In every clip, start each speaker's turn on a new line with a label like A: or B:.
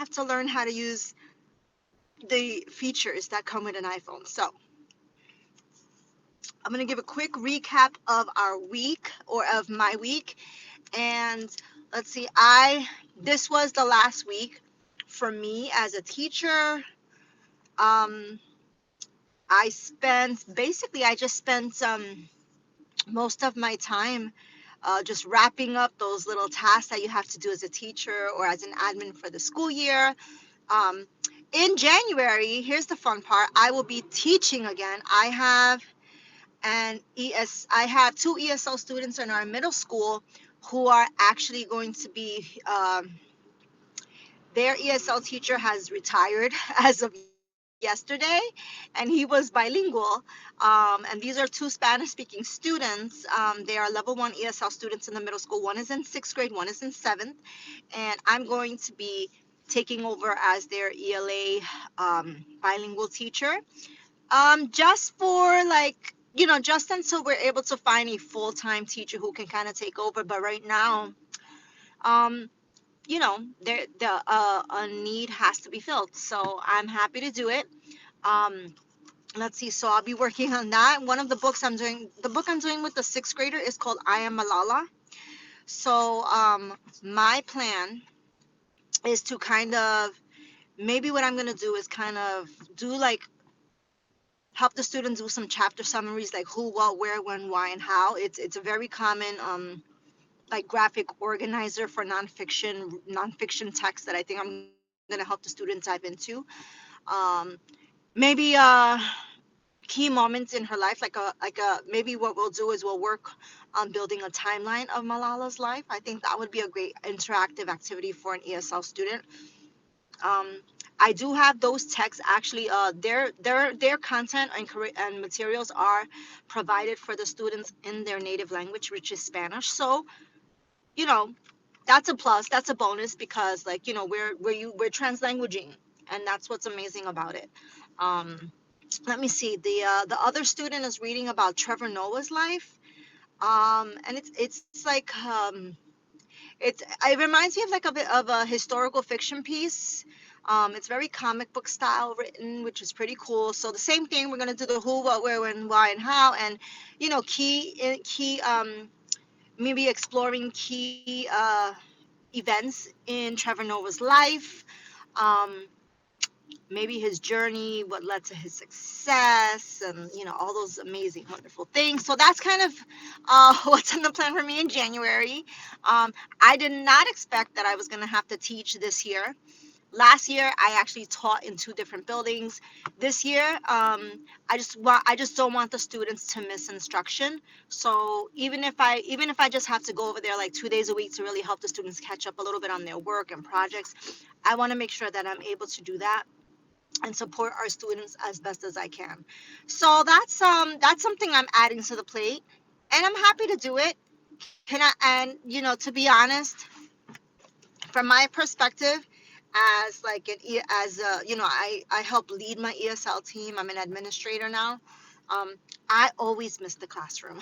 A: have to learn how to use the features that come with an iPhone. So I'm going to give a quick recap of our week, or of my week. And let's see, this was the last week for me as a teacher. Um, I just spent most of my time just wrapping up those little tasks that you have to do as a teacher or as an admin for the school year. Um, in January, here's the fun part, I will be teaching again. I have two ESL students in our middle school who are actually going to be, their ESL teacher has retired as of yesterday, and he was bilingual. And these are two Spanish speaking students. They are level one ESL students in the middle school. One is in sixth grade, one is in seventh. And I'm going to be taking over as their ELA bilingual teacher, just for like, just until we're able to find a full-time teacher who can kind of take over. But right now, um, a need has to be filled. So I'm happy to do it. Um, let's see. So I'll be working on that. One of the books the book I'm doing with the sixth grader is called I Am Malala. So my plan is to kind of, maybe what I'm going to do is kind of do like, help the students do some chapter summaries, like who, what, where, when, why, and how. It's a very common like graphic organizer for nonfiction text that I think I'm going to help the students dive into. Um, maybe key moments in her life, maybe what we'll do is we'll work on building a timeline of Malala's life. I think that would be a great interactive activity for an ESL student. um, I do have those texts actually. Their content and materials are provided for the students in their native language, which is Spanish. So, you know, that's a plus. That's a bonus because, like, we're translanguaging, and that's what's amazing about it. Um, Let me see. The other student is reading about Trevor Noah's life. And it's like, it reminds me of like a bit of a historical fiction piece. It's very comic book style written, which is pretty cool. So the same thing, we're gonna do the who, what, where, when, why, and how, and key maybe exploring key events in Trevor Noah's life. Um, Maybe his journey, what led to his success, and all those amazing, wonderful things. So that's kind of what's in the plan for me in January. I did not expect that I was going to have to teach this year. Last year, I actually taught in two different buildings. This year, I just don't want the students to miss instruction. So even if I just have to go over there like 2 days a week to really help the students catch up a little bit on their work and projects, I want to make sure that I'm able to do that and support our students as best as I can. So that's something I'm adding to the plate, and I'm happy to do it. Can I and to be honest, from my perspective, as like as I help lead my ESL team. I'm an administrator now. Um, I always miss the classroom.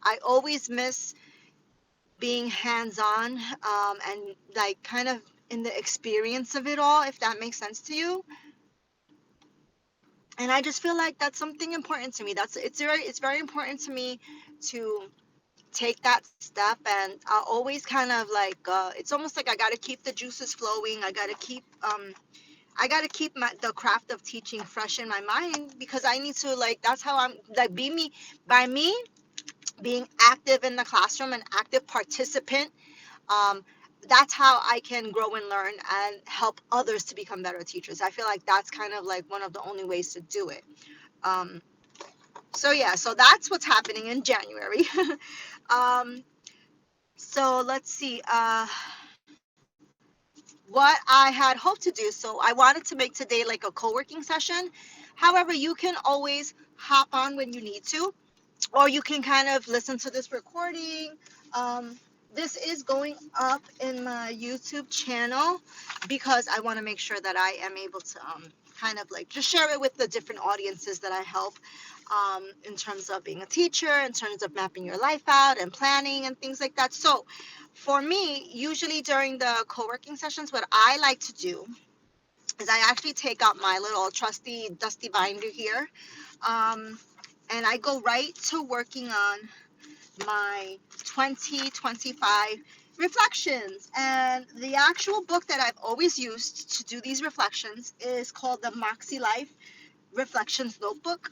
A: I always miss being hands-on, and like kind of in the experience of it all, if that makes sense to you. And I just feel like that's something important to me. It's very important to me to take that step, and I always kind of like, it's almost like I got to keep the juices flowing. I got to keep the craft of teaching fresh in my mind, because I need to, like, that's how I'm like, be me by me being active in the classroom, an active participant. um, that's how I can grow and learn and help others to become better teachers. I feel like that's kind of like one of the only ways to do it. Um, so yeah, so that's what's happening in January. um, so let's see, what I had hoped to do. So I wanted to make today like a co-working session. However, you can always hop on when you need to, or you can kind of listen to this recording. Um, this is going up in my YouTube channel because I want to make sure that I am able to kind of like just share it with the different audiences that I help, in terms of being a teacher, in terms of mapping your life out and planning and things like that. So For me, usually during the co-working sessions, what I like to do is I actually take out my little trusty dusty binder here, um, and I go right to working on my 2025 reflections. And the actual book that I've always used to do these reflections is called the Makselife Reflections Notebook.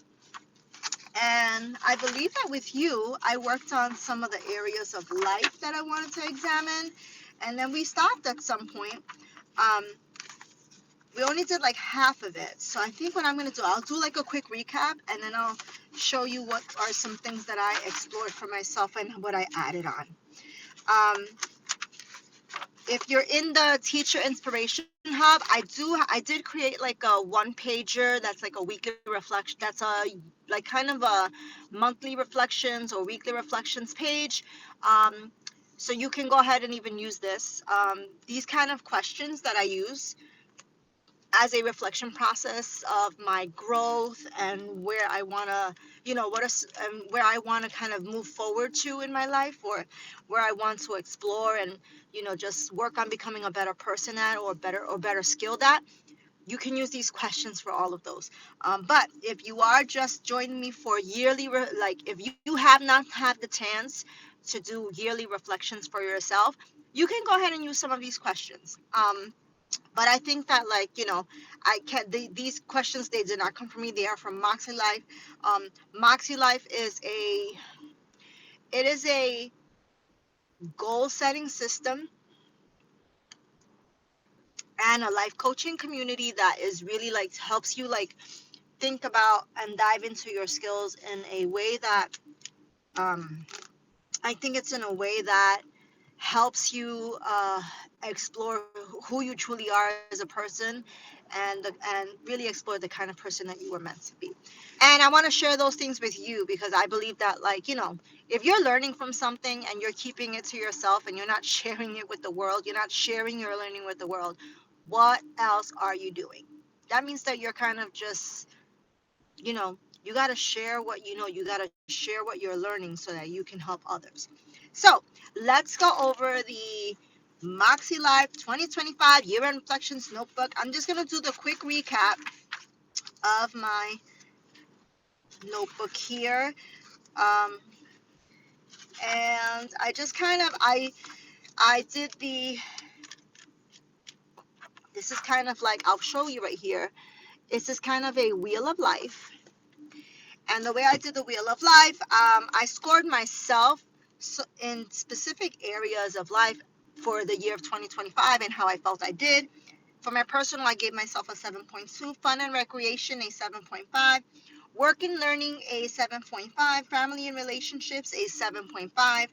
A: And I believe that with you, I worked on some of the areas of life that I wanted to examine. And then we stopped at some point. Um, we only did like half of it. So I think what I'm going to do, I'll do like a quick recap and then I'll show you what are some things that I explored for myself and what I added on. Um, if you're in the teacher inspiration hub, I did create like a one pager that's like a weekly reflection. That's a like kind of a monthly reflections or weekly reflections page. Um, so you can go ahead and even use this. These kind of questions that I use as a reflection process of my growth and where I want to, where I want to kind of move forward to in my life, or where I want to explore and, just work on becoming a better person at, or better skilled at. You can use these questions for all of those. But if you are just joining me for yearly, like if you have not had the chance to do yearly reflections for yourself, you can go ahead and use some of these questions. But I think that, like, I can't, these questions, they did not come from me. They are from Moxie Life. Moxie Life it is a goal setting system and a life coaching community that is really like helps you like think about and dive into your skills in a way that, um, I think it's in a way that helps you explore who you truly are as a person, and really explore the kind of person that you were meant to be. And I want to share those things with you because I believe that, like, if you're learning from something and you're keeping it to yourself and you're not sharing it with the world, you're not sharing your learning with the world, what else are you doing? That means that you're kind of just, you got to share what you know, you got to share what you're learning so that you can help others. So let's go over the Moxie Life 2025 Year End Reflections Notebook. I'm just going to do the quick recap of my notebook here. Um, and I just kind of, I did this is kind of like, I'll show you right here. This is kind of a wheel of life. And the way I did the wheel of life, I scored myself in specific areas of life for the year of 2025 and how I felt I did. For my personal, I gave myself a 7.2, fun and recreation a 7.5, work and learning a 7.5, family and relationships a 7.5,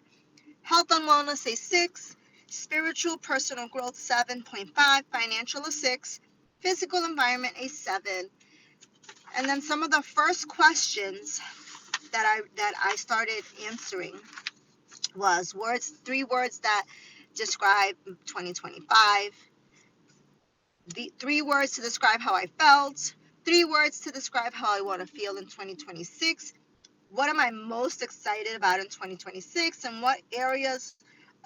A: health and wellness a 6, spiritual personal growth 7.5, financial a 6, physical environment a 7. And then some of the first questions that I started answering was three words that describe 2025, the 3 words to describe how I felt, 3 words to describe how I want to feel in 2026, what am I most excited about in 2026, and what areas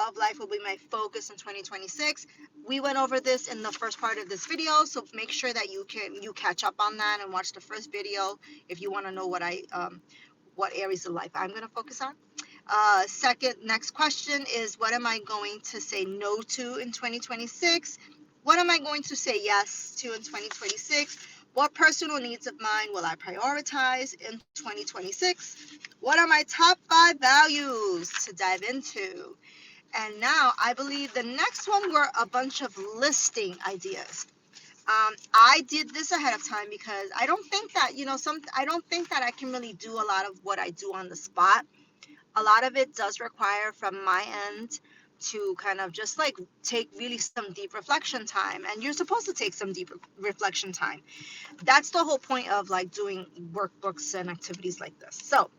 A: of life will be my focus in 2026. We went over this in the first part of this video, so make sure that you catch up on that and watch the first video if you want to know what areas of life I'm going to focus on. Next question is, what am I going to say no to in 2026? What am I going to say yes to in 2026? What personal needs of mine will I prioritize in 2026? What are my top 5 values to dive into? And now I believe the next one were a bunch of listing ideas. I did this ahead of time because I don't think that, I don't think that I can really do a lot of what I do on the spot. A lot of it does require from my end to kind of just like take really some deep reflection time, and you're supposed to take some deep reflection time. That's the whole point of like doing workbooks and activities like this. So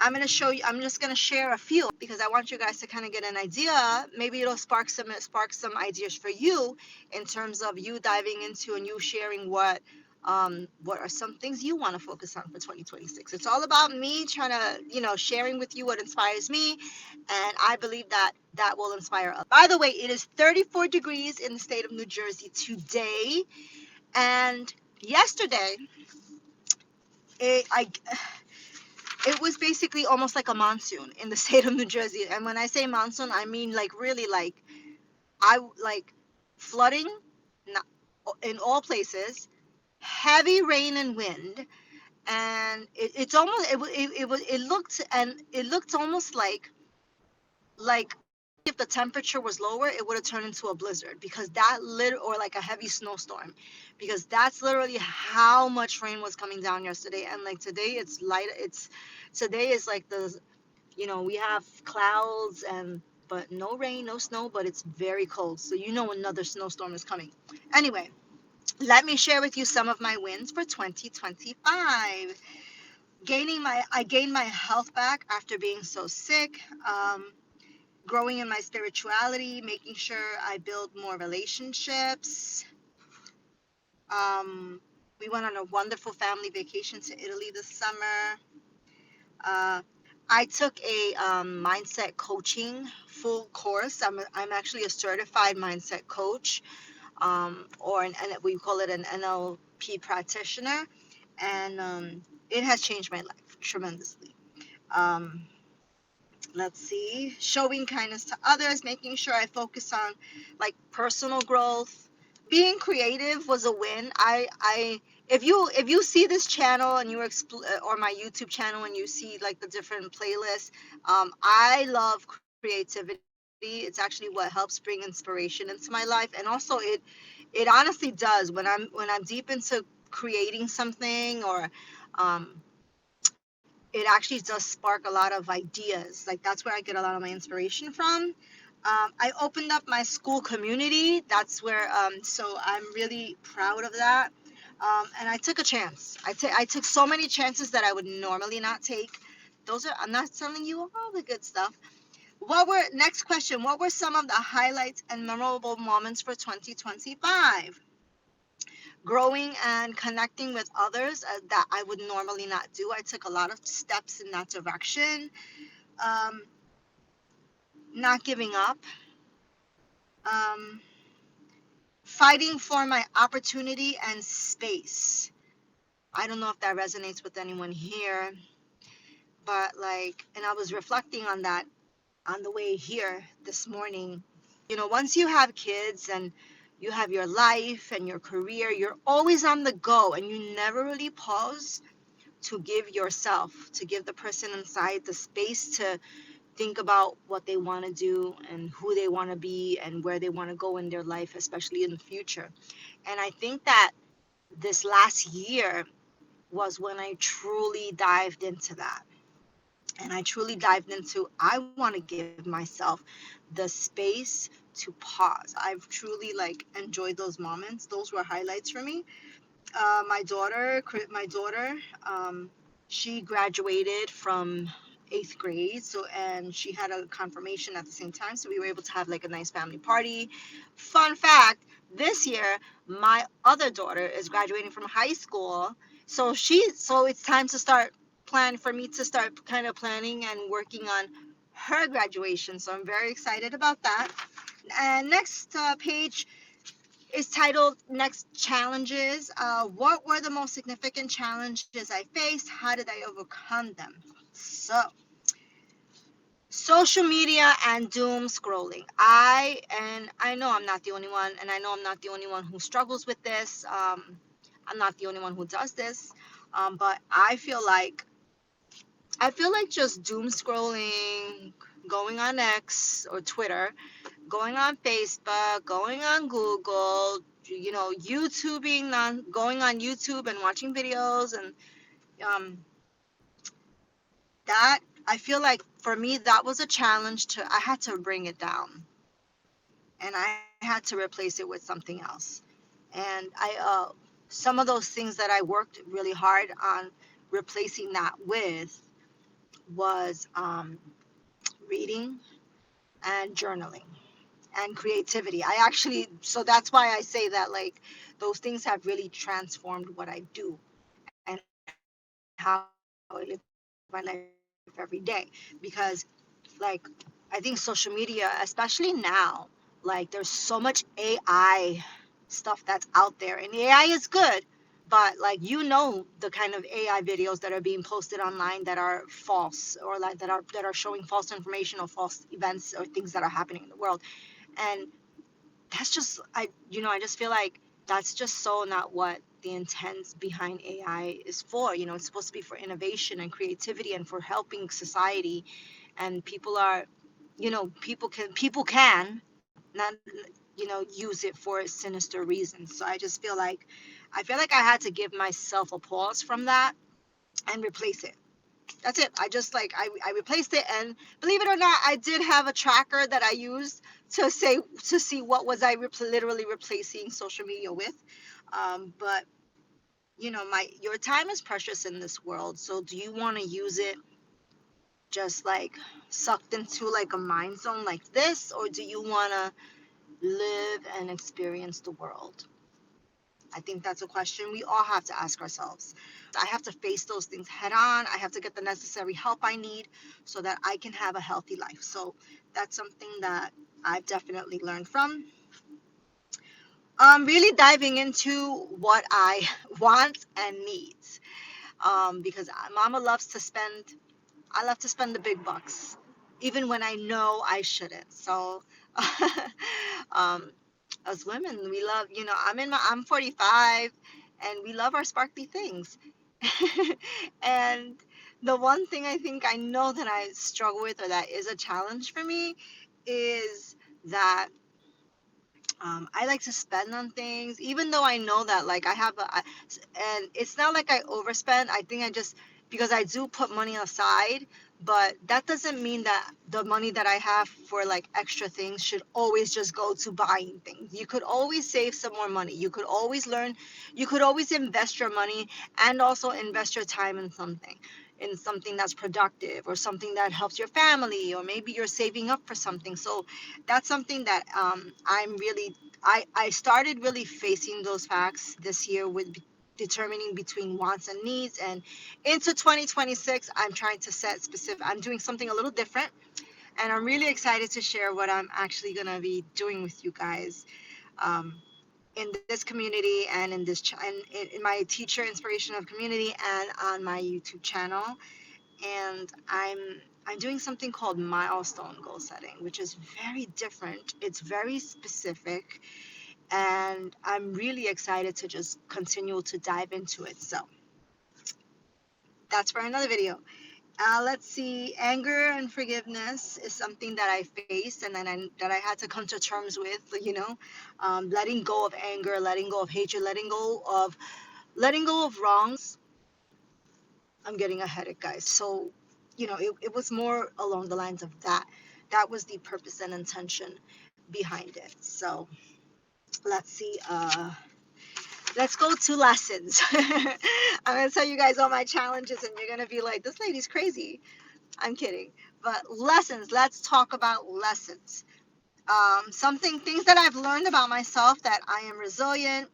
A: I'm just going to share a few because I want you guys to kind of get an idea. Maybe it'll spark some ideas for you in terms of you diving into and you sharing what are some things you want to focus on for 2026. It's all about me trying to, sharing with you what inspires me. And I believe that that will inspire us. By the way, it is 34 degrees in the state of New Jersey today, and yesterday it, I, it was basically almost like a monsoon in the state of New Jersey. And when I say monsoon, I mean like really like I like flooding in all places, heavy rain and wind, and it's almost it looked almost like if the temperature was lower, it would have turned into a blizzard because or like a heavy snowstorm, because that's literally how much rain was coming down yesterday. And like today, it's light. Today is like we have clouds and but no rain, no snow, but it's very cold. So another snowstorm is coming. Anyway, let me share with you some of my wins for 2025. I gained my health back after being so sick. Growing in my spirituality, making sure I build more relationships. Um, we went on a wonderful family vacation to Italy this summer. Uh, I took a mindset coaching full course. I'm actually a certified mindset coach, or we call it an NLP practitioner, and it has changed my life tremendously. Um, let's see, showing kindness to others, making sure I focus on like personal growth. Being creative was a win. I if you see this channel and or my YouTube channel and you see like the different playlists, I love creativity. It's actually what helps bring inspiration into my life, and also it honestly does when I'm deep into creating something, or it actually does spark a lot of ideas. Like that's where I get a lot of my inspiration from. I opened up my school community. That's where, so I'm really proud of that. And I took a chance. I took so many chances that I would normally not take. I'm not telling you all the good stuff. Next question, what were some of the highlights and memorable moments for 2025? Growing and connecting with others that I would normally not do. I took a lot of steps in that direction. Um, not giving up. Um, fighting for my opportunity and space. I don't know if that resonates with anyone here, but and I was reflecting on that on the way here this morning. Once you have kids and you have your life and your career, you're always on the go and you never really pause to give the person inside the space to think about what they want to do and who they want to be and where they want to go in their life, especially in the future. And I think that this last year was when I truly dived into that. And I truly dived into, I want to give myself the space to pause. I've truly enjoyed those moments. Those were highlights for me. My daughter, she graduated from 8th grade, and she had a confirmation at the same time, so we were able to have a nice family party. Fun fact, this year my other daughter is graduating from high school, so it's time to start plan for me to start kind of planning and working on her graduation, so I'm very excited about that. And next page is titled Next Challenges. What were the most significant challenges I faced? How did I overcome them? So, social media and doom scrolling. I know I'm not the only one, and I know I'm not the only one who struggles with this. I'm not the only one who does this. But I feel like just doom scrolling, going on X or Twitter, going on Facebook, going on Google, YouTubing, going on YouTube and watching videos, and um, that I feel like for me that was a challenge. I had to bring it down, and I had to replace it with something else. And some of those things that I worked really hard on replacing that with was reading and journaling and creativity. So that's why I say that those things have really transformed what I do and how I live my life every day. Because like I I think social media, especially now, like there's so much AI stuff that's out there, and AI is good, but like the kind of AI videos that are being posted online that are false, or like that are showing false information or false events or things that are happening in the world. And that's just I just feel like that's just so not what the intent behind AI is for. It's supposed to be for innovation and creativity and for helping society, and people can not use it for sinister reasons. So I feel like I had to give myself a pause from that and replace it. That's it. I replaced it, and believe it or not, I did have a tracker that I used to see what was I literally replacing social media with. But my your time is precious in this world. So do you want to use it just like sucked into like a mind zone like this, or do you want to live and experience the world? I think that's a question we all have to ask ourselves. I have to face those things head on. I have to get the necessary help I need so that I can have a healthy life. So that's something that I've definitely learned from. Really diving into what I want and needs. Because Mama loves to spend I love to spend the big bucks, even when I know I shouldn't. So, um, as women, we love, I'm 45, and we love our sparkly things. And the one thing I think I know that I struggle with, or that is a challenge for me, is that I like to spend on things, even though I know that like and it's not like I overspend. I think I just because I do put money aside, but that doesn't mean that the money that I have for like extra things should always just go to buying things. You could always save some more money. You could always learn. You could always invest your money and also invest your time in something that's productive, or something that helps your family, or maybe you're saving up for something. So that's something that I started really facing those facts this year with determining between wants and needs. And into 2026, I'm trying to I'm doing something a little different, and I'm really excited to share what I'm actually going to be doing with you guys, um, in this community, and in my teacher inspiration of community, and on my YouTube channel. And I'm doing something called milestone goal setting, which is very different. It's very specific, and I'm really excited to just continue to dive into it. So that's for another video. Let's see. Anger and forgiveness is something that I faced, and that I had to come to terms with. Letting go of anger, letting go of hatred, letting go of wrongs. I'm getting a headache, guys. So, it was more along the lines of that. That was the purpose and intention behind it. So let's see. Let's go to lessons. I'm gonna tell you guys all my challenges, and you're gonna be like, "This lady's crazy." I'm kidding. But lessons. Let's talk about lessons. Things that I've learned about myself: that I am resilient.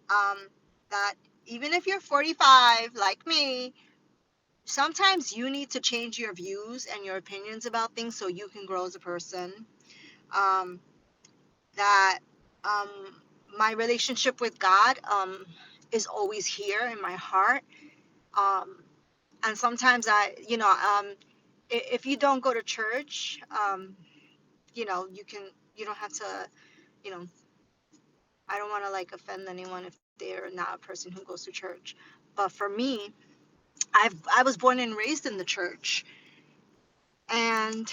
A: Um, that even if you're 45, like me, sometimes you need to change your views and your opinions about things so you can grow as a person. Um, that um, my relationship with God is always here in my heart. Um, and sometimes if you don't go to church, you don't have to, you know, I don't want to like offend anyone if they're not a person who goes to church. But for me, I was born and raised in the church, and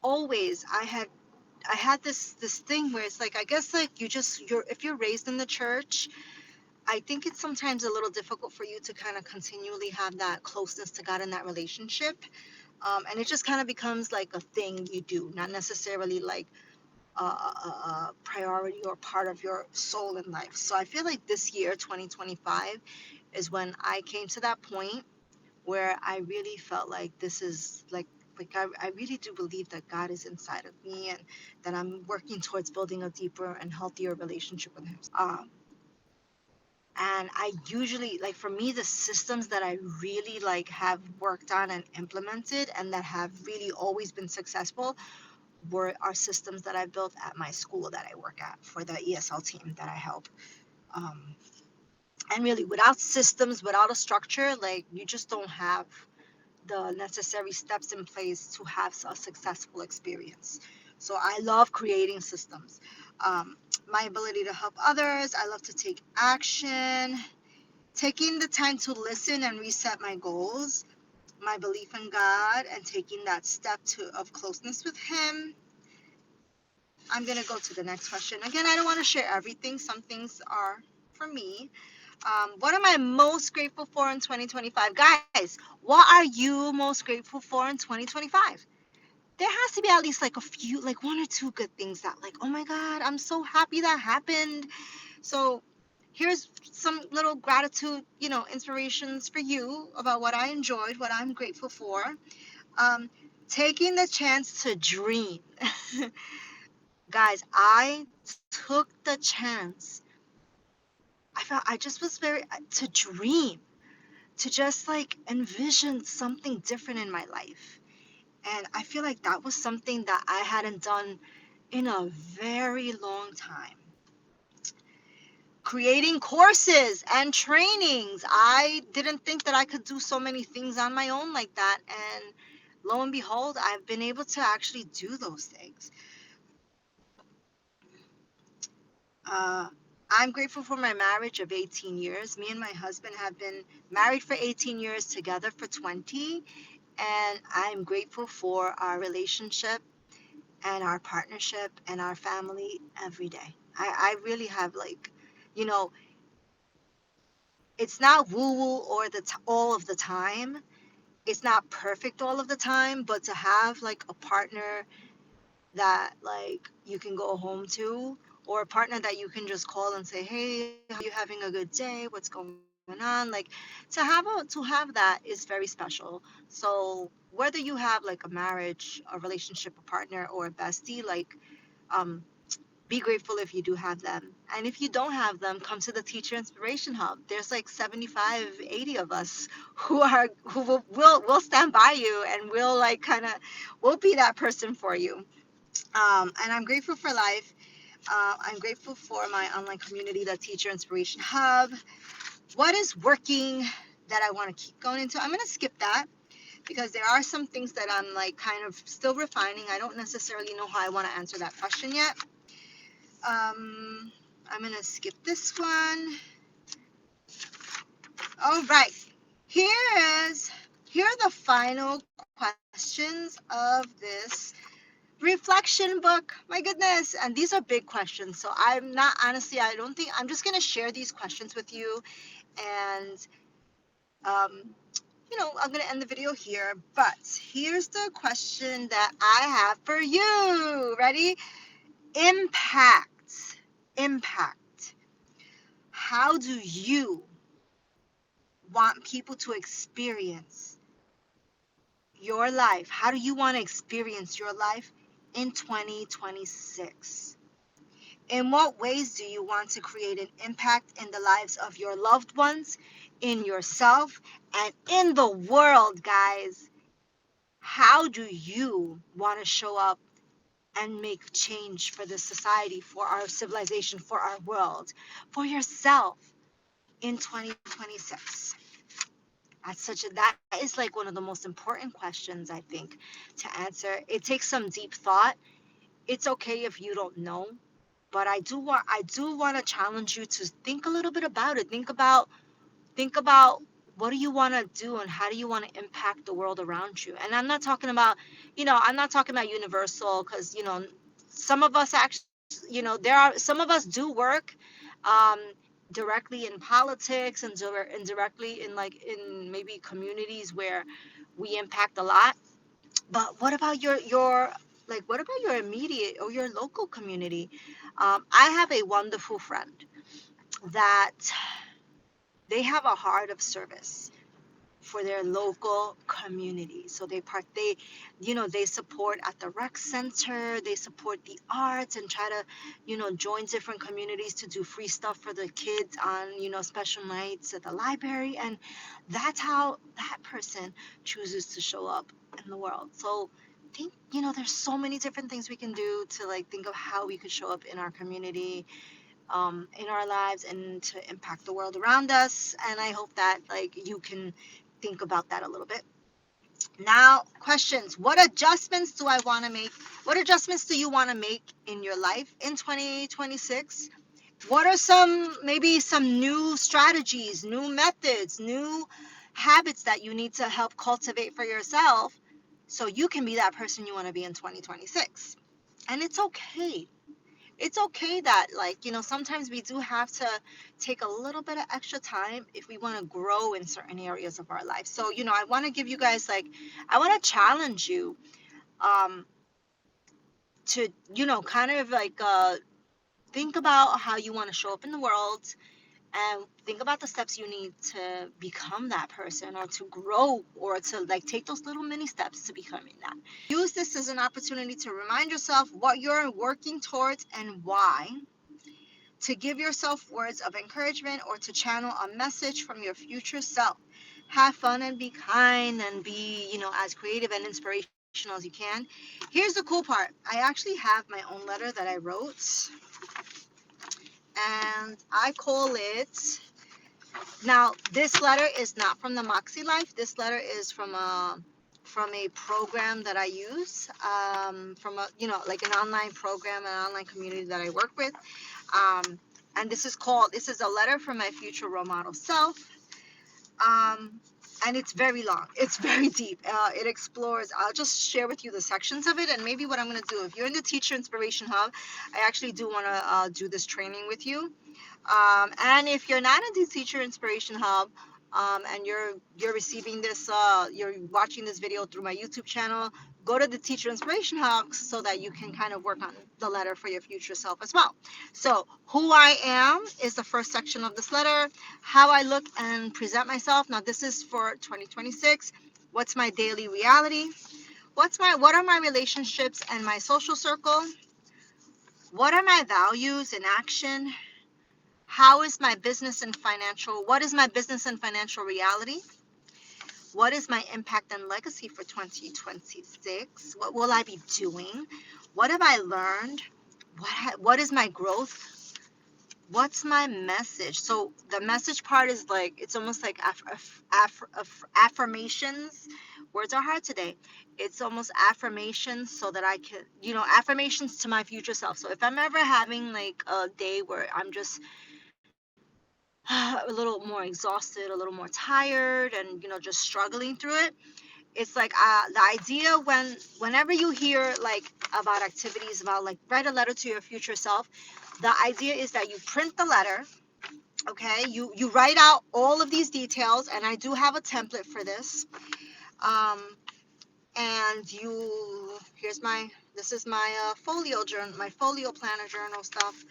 A: always I had this thing where it's like, I guess, like if you're raised in the church, I think it's sometimes a little difficult for you to kind of continually have that closeness to God in that relationship. And it just kind of becomes like a thing you do, not necessarily like a priority or part of your soul in life. So I feel like this year, 2025, is when I came to that point where I really felt like this is like I really do believe that God is inside of me, and that I'm working towards building a deeper and healthier relationship with Him. And I usually, like, for me, the systems that I really like have worked on and implemented and that have really always been successful were are systems that I built at my school that I work at for the ESL team that I help. Um, and really, without systems, without a structure, like, you just don't have the necessary steps in place to have a successful experience. So I love creating systems. My ability to help others, I love to take action, taking the time to listen and reset my goals, my belief in God, and taking that step of closeness with Him. I'm going to go to the next question. Again, I don't want to share everything. Some things are for me. What am I most grateful for in 2025? Guys, what are you most grateful for in 2025? There has to be at least like a few, like one or two good things that, like, oh my God, I'm so happy that happened. So here's some little gratitude, inspirations for you about what I enjoyed, what I'm grateful for. Um, Taking the chance to dream. Guys, I took the chance. I just was very to dream, to just like envision something different in my life. And I feel like that was something that I hadn't done in a very long time. Creating courses and trainings. I didn't think that I could do so many things on my own like that. And lo and behold, I've been able to actually do those things. Uh, I'm grateful for my marriage of 18 years. Me and my husband have been married for 18 years, together for 20. And I'm grateful for our relationship and our partnership and our family every day. I really have, like, you know, it's not woo woo all of the time. It's not perfect all of the time, but to have like a partner that like you can go home to, or a partner that you can just call and say, hey, how are you having a good day? What's going on? Like, to have that is very special. So whether you have like a marriage, a relationship, a partner, or a bestie, like, um, be grateful if you do have them. And if you don't have them, come to the Teacher Inspiration Hub. There's like 75, 80 of us who will stand by you, and will like kind of will be that person for you. And I'm grateful for life. I'm grateful for my online community, the Teacher Inspiration Hub. What is working that I want to keep going into? I'm going to skip that because there are some things that I'm like kind of still refining. I don't necessarily know how I want to answer that question yet. I'm gonna skip this one. All right. Here is here are the final questions of this reflection book. My goodness. And these are big questions. So I'm not honestly, I don't think I'm just gonna share these questions with you. And I'm gonna end the video here. But here's the question that I have for you. Ready? Impact. Impact. How do you want people to experience your life? How do you want to experience your life in 2026? In what ways do you want to create an impact in the lives of your loved ones, in yourself, and in the world, guys? How do you want to show up and make change for the society, for our civilization, for our world, for yourself in 2026? That is like one of the most important questions, I think, to answer. It takes some deep thought. It's okay if you don't know, but I do want to challenge you to think a little bit about it. Think about what do you want to do, and how do you want to impact the world around you. And I'm not talking about universal, because some of us actually, there are some of us do work um, directly in politics, and directly in like in maybe communities where we impact a lot. But what about your immediate or your local community? I have a wonderful friend that they have a heart of service for their local community. So they support at the rec center, they support the arts and try to, join different communities to do free stuff for the kids on, special nights at the library. And that's how that person chooses to show up in the world. So think, there's so many different things we can do to like think of how we could show up in our community, in our lives, and to impact the world around us. And I hope that like you can think about that a little bit. Now, questions. What adjustments do I want to make? What adjustments do you want to make in your life in 2026? What are maybe some new strategies, new methods, new habits that you need to help cultivate for yourself so you can be that person you want to be in 2026? And it's okay that like sometimes we do have to take a little bit of extra time if we want to grow in certain areas of our life. So I want to give you guys like, I want to challenge you um to kind of like think about how you want to show up in the world, and think about the steps you need to become that person, or to grow, or to like take those little mini steps to becoming that. Use this as an opportunity to remind yourself what you're working towards and why, to give yourself words of encouragement, or to channel a message from your future self. Have fun and be kind and be, as creative and inspirational as you can. Here's the cool part. I actually have my own letter that I wrote, and I call it. Now, this letter is not from the Makselife. This letter is from a program that I use, from a like an online program, an online community that I work with. And this is a letter from my future role model self. Um, and it's very long. It's very deep. It explores. I'll just share with you the sections of it, and maybe what I'm going to do. If you're in the Teacher Inspiration Hub, I actually do want to do this training with you. And if you're not in the Teacher Inspiration Hub, and you're receiving this, you're watching this video through my YouTube channel, go to the Teacher Inspiration Hub so that you can kind of work on the letter for your future self as well. So, who I am is the first section of this letter. How I look and present myself. Now, this is for 2026. What's my daily reality? What are my relationships and my social circle? What are my values in action? What is my business and financial reality? What is my impact and legacy for 2026? What will I be doing? What have I learned? What is my growth? What's my message? So the message part is like, it's almost like affirmations. Words are hard today. It's almost affirmations so that I can, affirmations to my future self. So if I'm ever having like a day where I'm just a little more exhausted, a little more tired, and just struggling through it. It's like the idea whenever you hear like about activities, about like write a letter to your future self. The idea is that you print the letter, okay? You write out all of these details, and I do have a template for this. Um, and this is my folio journal, my folio planner journal stuff.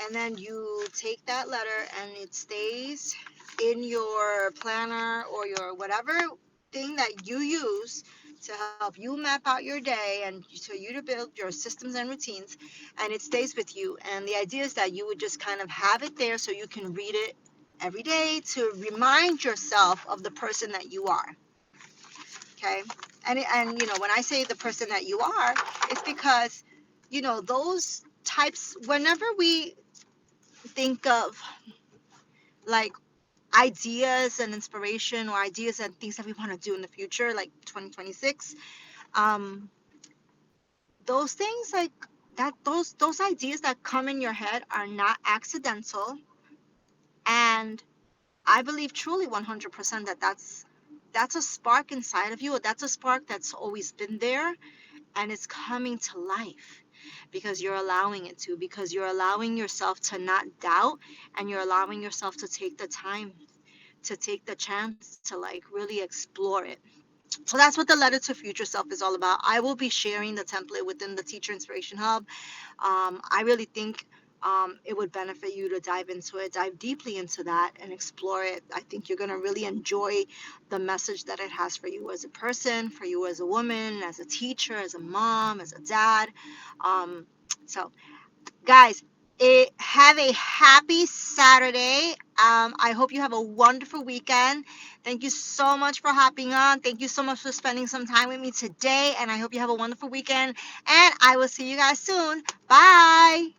A: And then you take that letter and it stays in your planner or your whatever thing that you use to help you map out your day and so you to build your systems and routines, and it stays with you. And the idea is that you would just kind of have it there so you can read it every day to remind yourself of the person that you are. Okay? And when I say the person that you are, it's because those types, whenever we think of like ideas and inspiration, or ideas and things that we want to do in the future, like 2026, um those things like that, those ideas that come in your head are not accidental. And I believe truly 100% that that's a spark inside of you, or that's a spark that's always been there, and it's coming to life because you're allowing it to, because you're allowing yourself to not doubt, and you're allowing yourself to take the time, to take the chance to like really explore it. So that's what the letter to future self is all about. I will be sharing the template within the Teacher Inspiration Hub. I really think it would benefit you to dive into it, dive deeply into that, and explore it. I think you're going to really enjoy the message that it has for you as a person, for you as a woman, as a teacher, as a mom, as a dad. Um, so, guys, have a happy Saturday. I hope you have a wonderful weekend. Thank you so much for hopping on. Thank you so much for spending some time with me today. And I hope you have a wonderful weekend. And I will see you guys soon. Bye.